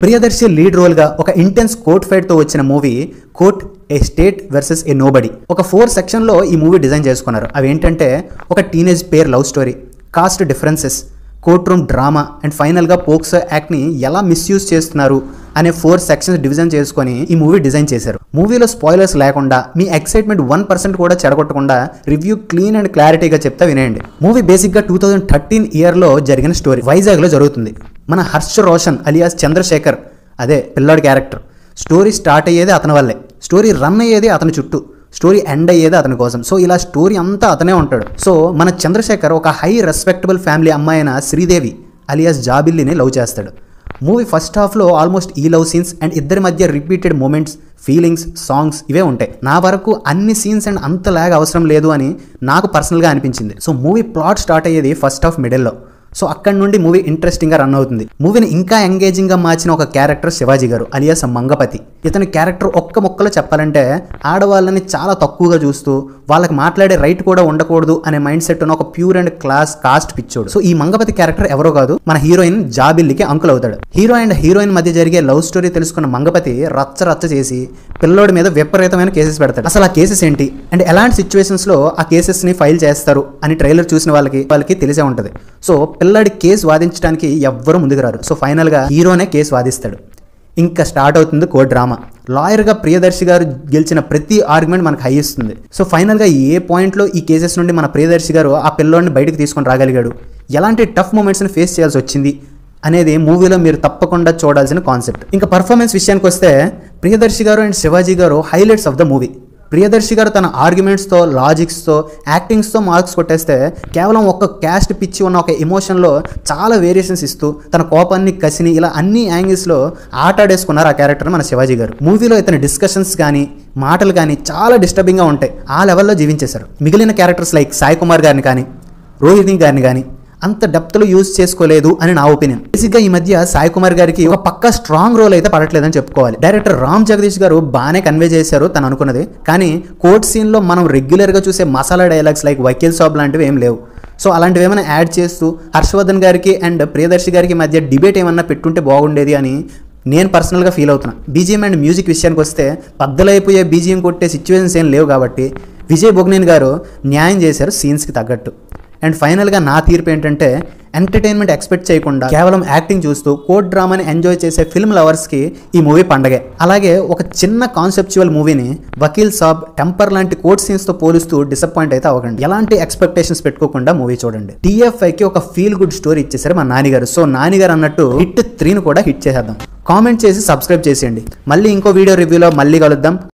Priyadarshi lead role గా ఒక intense court fight తో వచ్చిన మూవీ కోర్ట్ ఏ స్టేట్ వర్సెస్ ఏ నోబడి. ఒక 4 సెక్షన్ లో ఈ మూవీ డిజైన్ చేసుకున్నారు. అవి ఏంటంటే ఒక teenage pair love story, cost differences, court room drama and final గా పోక్సో యాక్ట్ ని ఎలా మిస్యూజ్ చేస్తున్నారు అనే 4 సెక్షన్స్ డివిజన్ చేసుకొని ఈ మూవీ డిజైన్ చేశారు. మూవీలో స్పాయిలర్స్ లేకుండా మీ ఎక్సైట్మెంట్ 1% కూడా చెడగొట్టకుండా రివ్యూ క్లీన్ అండ్ క్లారిటీగా చెప్తా వినేయండి. మూవీ బేసిక్ గా 2013 ఇయర్ లో జరిగిన స్టోరీ. వైజాగ్ లో జరుగుతుంది. మన హర్ష రోషన్ అలియాస్ చంద్రశేఖర్, అదే పిల్లాడి క్యారెక్టర్. స్టోరీ స్టార్ట్ అయ్యేది అతని వల్లే, స్టోరీ రన్ అయ్యేది అతని చుట్టూ, స్టోరీ ఎండ్ అయ్యేది అతని కోసం. సో ఇలా స్టోరీ అంతా అతనే ఉంటాడు. సో మన చంద్రశేఖర్ ఒక హై రెస్పెక్టబుల్ ఫ్యామిలీ అమ్మాయి అయిన శ్రీదేవి అలియాస్ జాబిల్లిని లవ్ చేస్తాడు. మూవీ ఫస్ట్ హాఫ్లో ఆల్మోస్ట్ ఈ లవ్ సీన్స్ అండ్ ఇద్దరి మధ్య రిపీటెడ్ మూమెంట్స్, ఫీలింగ్స్, సాంగ్స్ ఇవే ఉంటాయి. నా వరకు అన్ని సీన్స్ అండ్ అంత లాగ్ అవసరం లేదు అని నాకు పర్సనల్గా అనిపించింది. సో మూవీ ప్లాట్ స్టార్ట్ అయ్యేది ఫస్ట్ హాఫ్ మిడిల్లో. సో అక్కడ నుండి మూవీ ఇంట్రెస్టింగ్గా రన్ అవుతుంది. మూవీని ఇంకా ఎంగేజింగ్గా మార్చిన ఒక క్యారెక్టర్ శివాజీ గారు అలియాస్ మంగపతి. ఇతని క్యారెక్టర్ ఒక్క ముక్కలో చెప్పాలంటే ఆడవాళ్ళని చాలా తక్కువగా చూస్తూ వాళ్ళకి మాట్లాడే రైట్ కూడా ఉండకూడదు అనే మైండ్ సెట్ ఉన్న ఒక ప్యూర్ అండ్ క్లాస్ కాస్ట్ పిచ్చోడు. సో ఈ మంగపతి క్యారెక్టర్ ఎవరో కాదు, మన హీరోయిన్ జాబిల్లికి అంకుల్ అవుతాడు. హీరో అండ్ హీరోయిన్ మధ్య జరిగే లవ్ స్టోరీ తెలుసుకున్న మంగపతి రచ్చ చేసి పిల్లోడి మీద విపరీతమైన కేసెస్ పెడతాడు. అసలు ఆ కేసెస్ ఏంటి అండ్ ఎలాంటి సిచ్యువేషన్స్ లో ఆ కేసెస్ ని ఫైల్ చేస్తారు అని ట్రైలర్ చూసిన వాళ్ళకి తెలిసే ఉంటది. సో పిల్లాడి కేసు వాదించడానికి ఎవ్వరూ ముందుకు రారు. సో ఫైనల్ గా హీరోనే కేసు వాదిస్తాడు. ఇంకా స్టార్ట్ అవుతుంది కోర్ట్ డ్రామా. లాయర్ గా ప్రియదర్శి గారు గెలిచిన ప్రతి ఆర్గ్యుమెంట్ మనకు హై ఇస్తుంది. సో ఫైనల్ గా ఏ పాయింట్ లో ఈ కేసెస్ నుండి మన ప్రియదర్శి గారు ఆ పిల్లోడిని బయటకు తీసుకొని రాగలిగాడు, ఎలాంటి టఫ్ మూమెంట్స్ ని ఫేస్ చేయాల్సి వచ్చింది అనేది మూవీలో మీరు తప్పకుండా చూడాల్సిన కాన్సెప్ట్. ఇంకా పర్ఫార్మెన్స్ విషయానికి వస్తే ప్రియదర్శి గారు అండ్ శివాజీ గారు highlights of the movie. Priyadarshi గారు తన ఆర్గ్యుమెంట్స్తో, లాజిక్స్తో, యాక్టింగ్స్తో మార్క్స్ కొట్టేస్తే కేవలం ఒక క్యాస్ట్ పిచ్చి ఉన్న ఒక ఎమోషన్లో చాలా వేరియేషన్స్ ఇస్తూ తన కోపాన్ని, కసిని ఇలా అన్ని యాంగిల్స్లో ఆటాడేసుకున్నారు ఆ క్యారెక్టర్ మన శివాజీ గారు. మూవీలో ఇతని డిస్కషన్స్ కానీ మాటలు కానీ చాలా డిస్టర్బింగ్గా ఉంటాయి. ఆ లెవెల్లో జీవించేశారు. మిగిలిన క్యారెక్టర్స్ లైక్ సాయి కుమార్ గారిని కానీ రోహిణి గారిని కానీ అంత డెప్త్లో యూజ్ చేసుకోలేదు అని నా ఒపీనియన్. బేసిక్గా ఈ మధ్య సాయి కుమార్ గారికి ఒక పక్క స్ట్రాంగ్ రోల్ అయితే పడట్లేదని చెప్పుకోవాలి. డైరెక్టర్ రామ్ జగదీష్ గారు బాగానే కన్వే చేశారు తను అనుకున్నది. కానీ కోర్ట్ సీన్లో మనం రెగ్యులర్గా చూసే మసాలా డైలాగ్స్ లైక్ వకీల్ సాబ్ లాంటివి ఏం లేవు. సో అలాంటివి ఏమైనా యాడ్ చేస్తూ హర్షవర్ధన్ గారికి అండ్ ప్రియదర్శి గారికి మధ్య డిబేట్ ఏమన్నా పెట్టుంటే బాగుండేది అని నేను పర్సనల్గా ఫీల్ అవుతున్నాను. బీజిఎం అండ్ మ్యూజిక్ విషయానికి వస్తే బద్దలైపోయే బీజిఎం కొట్టే సిచ్యువేషన్స్ ఏం లేవు కాబట్టి విజయ్ బొగ్నేని గారు న్యాయం చేశారు సీన్స్కి తగ్గట్టు. అండ్ ఫైనల్గా నా తీర్పు ఏంటంటే ఎంటర్టైన్మెంట్ ఎక్స్పెక్ట్ చేయకుండా కేవలం యాక్టింగ్ చూస్తూ కోర్ట్ డ్రామాని ఎంజాయ్ చేసే ఫిల్మ్ లవర్స్కి ఈ మూవీ పండగే. అలాగే ఒక చిన్న కాన్సెప్చువల్ మూవీని వకీల్ సాబ్, టెంపర్ లాంటి కోర్ట్ సీన్స్తో పోలుస్తూ డిసప్పాయింట్ అయితే అవ్వకండి. ఎలాంటి ఎక్స్పెక్టేషన్స్ పెట్టుకోకుండా మూవీ చూడండి. TFIకి ఒక ఫీల్ గుడ్ స్టోరీ ఇచ్చేసారు మా నానిగారు. సో నానిగారు అన్నట్టు హిట్ 3ను కూడా హిట్ చేసేద్దాం. కామెంట్ చేసి సబ్స్క్రైబ్ చేసేయండి. మళ్ళీ ఇంకో వీడియో రివ్యూలో మళ్ళీ కలుద్దాం.